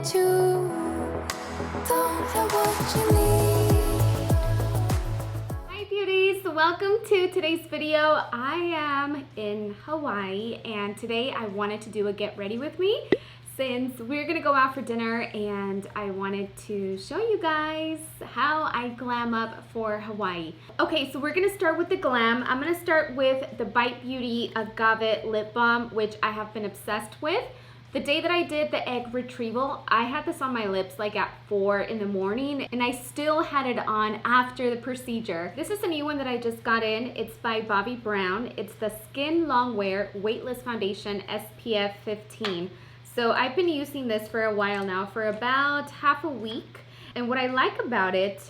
what you don't have what you need. Hi beauties, welcome to today's video. I am in Hawaii and today I wanted to do a get ready with me since we're gonna go out for dinner, and I wanted to show you guys how I glam up for Hawaii. Okay, so we're gonna start with the glam. I'm gonna start with the Blvd Agave lip balm, which I have been obsessed with. The day that I did the egg retrieval, I had this on my lips like at 4 in the morning, and I still had it on after the procedure. This is a new one that I just got in. It's by Bobbi Brown. It's the Skin Longwear Weightless Foundation SPF 15. So I've been using this for a while now, for about half a week. And what I like about it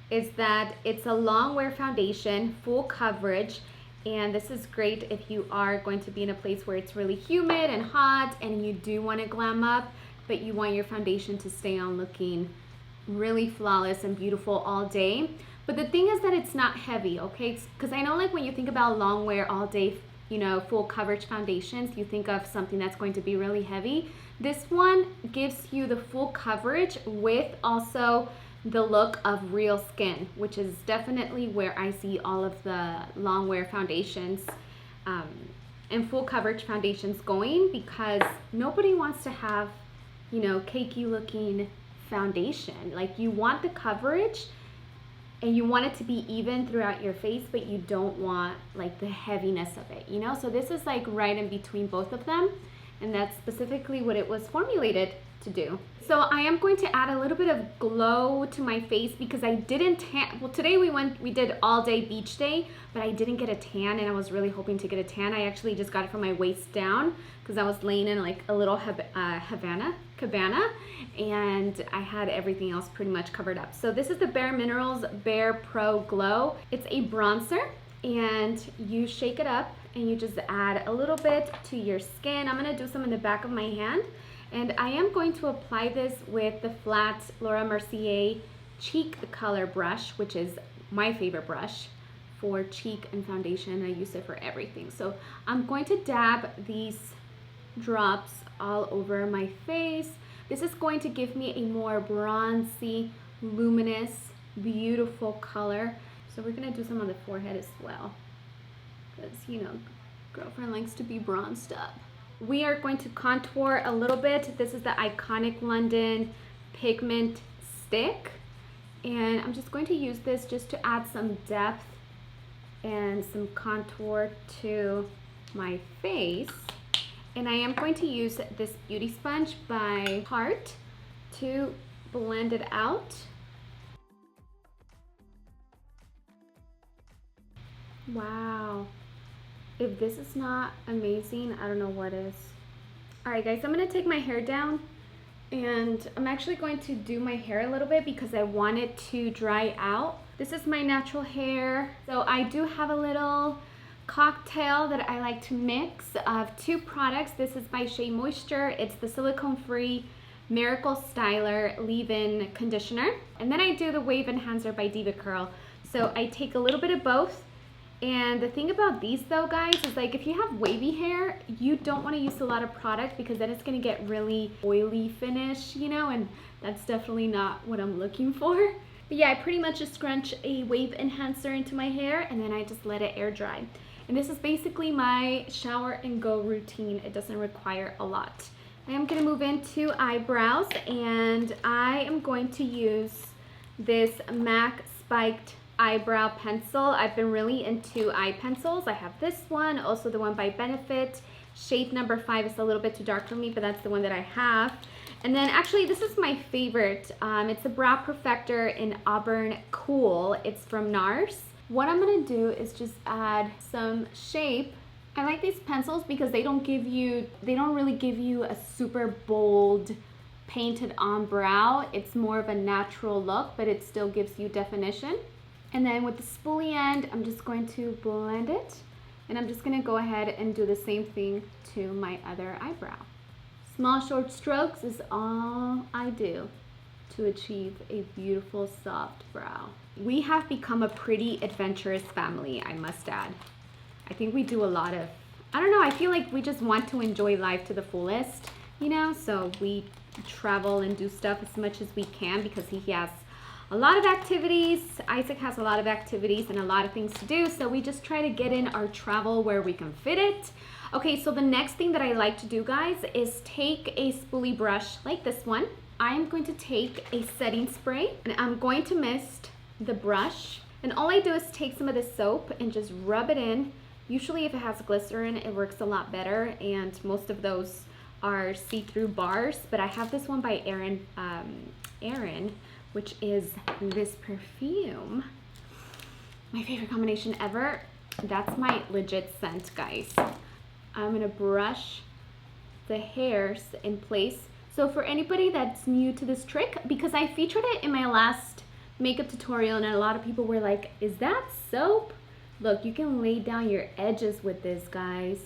is that it's a long wear foundation, full coverage. And this is great if you are going to be in a place where it's really humid and hot and you do want to glam up, but you want your foundation to stay on looking really flawless and beautiful all day. But the thing is that it's not heavy, okay? Because I know like when you think about long wear all day, you know, full coverage foundations, you think of something that's going to be really heavy. This one gives you the full coverage with also the look of real skin, which is definitely where I see all of the long wear foundations and full coverage foundations going, because nobody wants to have, you know, cakey looking foundation. Like, you want the coverage and you want it to be even throughout your face, but you don't want like the heaviness of it, you know? So this is like right in between both of them, and that's specifically what it was formulated to do. So I am going to add a little bit of glow to my face because I didn't tan. Well, today we did all day beach day, but I didn't get a tan, and I was really hoping to get a tan. I actually just got it from my waist down because I was laying in like a little cabana, and I had everything else pretty much covered up. So this is the Bare Minerals Bare Pro Glow. It's a bronzer, and you shake it up and you just add a little bit to your skin. I'm gonna do some in the back of my hand. And I am going to apply this with the flat Laura Mercier cheek color brush, which is my favorite brush for cheek and foundation. I use it for everything. So I'm going to dab these drops all over my face. This is going to give me a more bronzy, luminous, beautiful color. So we're gonna do some on the forehead as well, because, you know, girlfriend likes to be bronzed up. We are going to contour a little bit. This is the Iconic London Pigment Stick. And I'm just going to use this just to add some depth and some contour to my face. And I am going to use this Beauty Sponge by Tarte to blend it out. Wow. If this is not amazing, I don't know what is. All right, guys, I'm gonna take my hair down, and I'm actually going to do my hair a little bit because I want it to dry out. This is my natural hair. So I do have a little cocktail that I like to mix of two products. This is by Sheamoisture. It's the silicone-free Miracle Styler leave-in conditioner. And then I do the Wave Enhancer by Diva Curl. So I take a little bit of both. And the thing about these though, guys, is like if you have wavy hair, you don't want to use a lot of product because then it's going to get really oily finish, you know, and that's definitely not what I'm looking for. But yeah, I pretty much just scrunch a wave enhancer into my hair and then I just let it air dry. And this is basically my shower and go routine. It doesn't require a lot. I am going to move into eyebrows, and I am going to use this MAC Spiked eyebrow pencil. I've been really into eye pencils. I have this one, also the one by Benefit. Shade number 5 is a little bit too dark for me, but that's the one that I have. And then actually this is my favorite. It's a brow perfector in Auburn Cool. It's from NARS. What I'm gonna do is just add some shape. I like these pencils because they don't really give you a super bold painted on brow. It's more of a natural look, but it still gives you definition. And then with the spoolie end, I'm just going to blend it. And I'm just gonna go ahead and do the same thing to my other eyebrow. Small short strokes is all I do to achieve a beautiful soft brow. We have become a pretty adventurous family, I must add. I think we do a lot of, I don't know, I feel like we just want to enjoy life to the fullest. you know, so we travel and do stuff as much as we can because he has a lot of activities. Isaac has a lot of activities and a lot of things to do, so we just try to get in our travel where we can fit it. Okay, so the next thing that I like to do, guys, is take a spoolie brush like this one. I am going to take a setting spray and I'm going to mist the brush, and all I do is take some of this soap and just rub it in. Usually if it has glycerin, it works a lot better, and most of those are see-through bars, but I have this one by Erin, which is this perfume. My favorite combination ever. That's my legit scent, guys. I'm gonna brush the hairs in place. So for anybody that's new to this trick, because I featured it in my last makeup tutorial and a lot of people were like, is that soap? Look, you can lay down your edges with this, guys,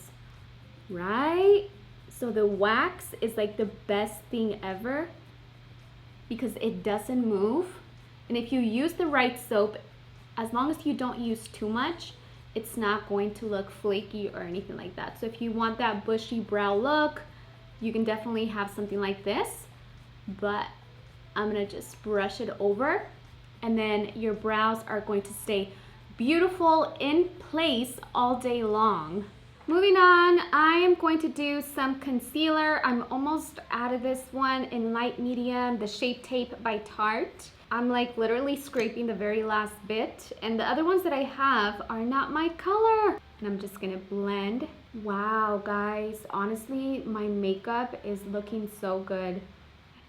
right? So the wax is like the best thing ever because it doesn't move. And if you use the right soap, as long as you don't use too much, it's not going to look flaky or anything like that. So if you want that bushy brow look, you can definitely have something like this, but I'm gonna just brush it over, and then your brows are going to stay beautiful in place all day long. Moving on, I am going to do some concealer. I'm almost out of this one in light medium, the Shape Tape by Tarte. I'm like literally scraping the very last bit, and the other ones that I have are not my color. And I'm just gonna blend. Wow, guys, honestly, my makeup is looking so good.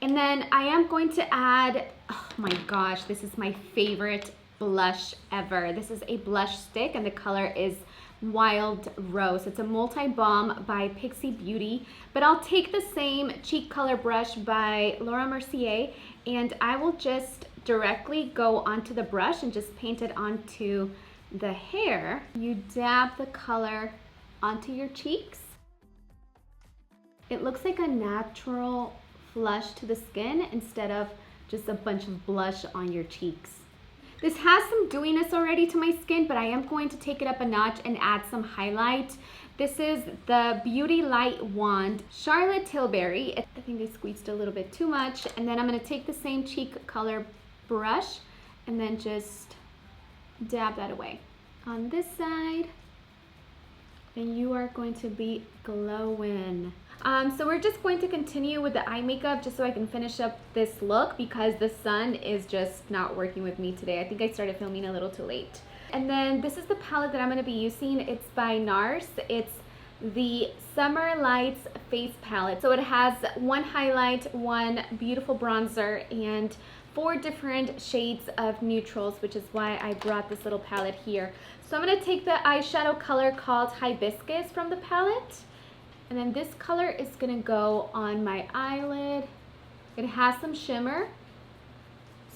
And then I am going to add, oh my gosh, this is my favorite blush ever. This is a blush stick and the color is Wild Rose. It's a multi-balm by Pixi Beauty, but I'll take the same cheek color brush by Laura Mercier and I will just directly go onto the brush and just paint it onto the hair. You dab the color onto your cheeks. It looks like a natural flush to the skin instead of just a bunch of blush on your cheeks. This has some dewiness already to my skin, but I am going to take it up a notch and add some highlight. This is the Beauty Light Wand Charlotte Tilbury. I think they squeezed a little bit too much. And then I'm gonna take the same cheek color brush and then just dab that away on this side. And you are going to be glowing. So we're just going to continue with the eye makeup just so I can finish up this look because the sun is just not working with me today. I think I started filming a little too late. And then this is the palette that I'm going to be using. It's by NARS. It's the Summer Lights Face Palette. So it has one highlight, one beautiful bronzer, and 4 different shades of neutrals, which is why I brought this little palette here. So I'm going to take the eyeshadow color called Hibiscus from the palette. And then this color is going to go on my eyelid. It has some shimmer,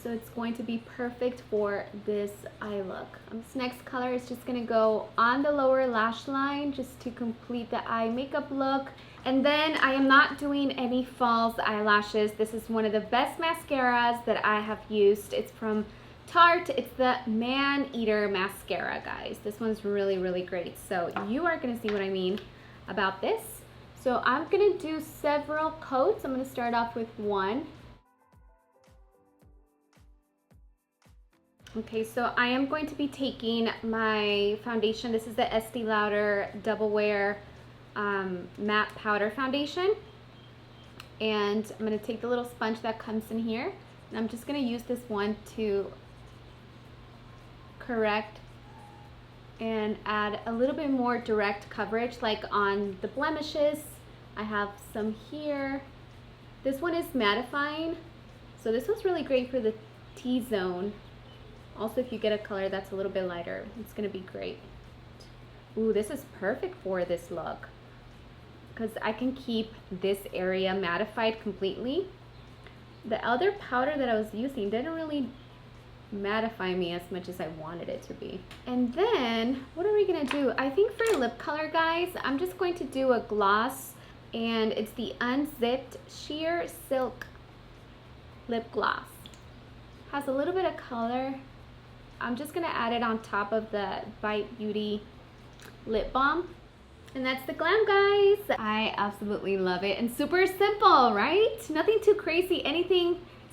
so it's going to be perfect for this eye look. This next color is just going to go on the lower lash line just to complete the eye makeup look. And then I am not doing any false eyelashes. This is one of the best mascaras that I have used. It's from Tarte. It's the Maneater mascara, guys. This one's really, really great. So you are going to see what I mean about this. So I'm gonna do several coats. I'm gonna start off with one. Okay, so I am going to be taking my foundation. This is the Estee Lauder Double Wear Matte Powder Foundation. And I'm gonna take the little sponge that comes in here. And I'm just gonna use this one to correct and add a little bit more direct coverage, like on the blemishes. I have some here. This one is mattifying, so this one's really great for the T-zone. Also, if you get a color that's a little bit lighter, it's gonna be great. Ooh, this is perfect for this look because I can keep this area mattified completely. The other powder that I was using didn't really mattify me as much as I wanted it to be. And then what are we gonna do? I think for lip color, guys, I'm just going to do a gloss, and it's the Unzipped Sheer Silk Lip Gloss. Has a little bit of color. I'm just gonna add it on top of the Bite Beauty lip balm. And that's the glam, guys. I absolutely love it. And super simple, right? Nothing too crazy,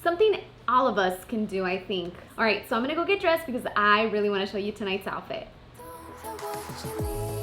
something all of us can do, I think. All right, so I'm gonna go get dressed because I really wanna show you tonight's outfit. Don't have what you need.